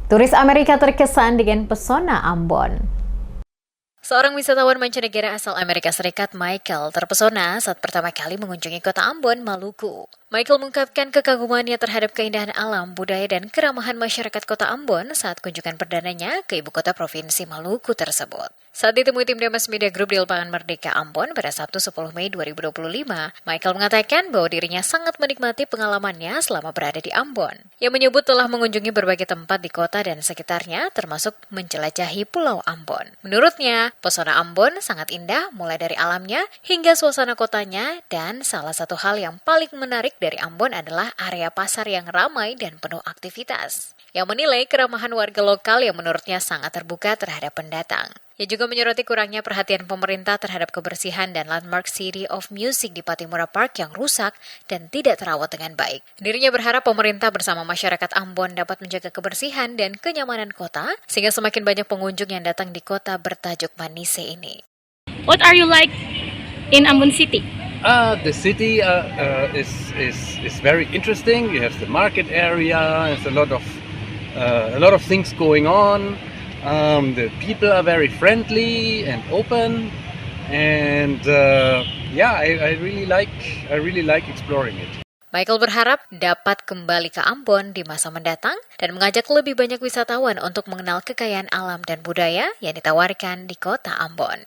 Turis Amerika terkesan dengan pesona Ambon. Seorang wisatawan mancanegara asal Amerika Serikat, Michael, terpesona saat pertama kali mengunjungi kota Ambon, Maluku. Michael mengungkapkan kekagumannya terhadap keindahan alam, budaya, dan keramahan masyarakat kota Ambon saat kunjungan perdananya ke ibu kota provinsi Maluku tersebut. Saat ditemui tim Demas Media Group di Lapangan Merdeka Ambon pada Sabtu 10 Mei 2025, Michael mengatakan bahwa dirinya sangat menikmati pengalamannya selama berada di Ambon. Ia menyebut telah mengunjungi berbagai tempat di kota dan sekitarnya, termasuk menjelajahi Pulau Ambon. Menurutnya, pesona Ambon sangat indah mulai dari alamnya hingga suasana kotanya, dan salah satu hal yang paling menarik dari Ambon adalah area pasar yang ramai dan penuh aktivitas. Yang menilai keramahan warga lokal yang menurutnya sangat terbuka terhadap pendatang. Ia juga menyoroti kurangnya perhatian pemerintah terhadap kebersihan dan landmark City of Music di Pattimura Park yang rusak dan tidak terawat dengan baik. Dirinya berharap pemerintah bersama masyarakat Ambon dapat menjaga kebersihan dan kenyamanan kota, sehingga semakin banyak pengunjung yang datang di kota bertajuk Manise ini. What are you like in Ambon City? The city is very interesting. You have the market area. There's a lot of things going on. The people are very friendly and open, and I really like exploring it. Michael berharap dapat kembali ke Ambon di masa mendatang dan mengajak lebih banyak wisatawan untuk mengenal kekayaan alam dan budaya yang ditawarkan di kota Ambon.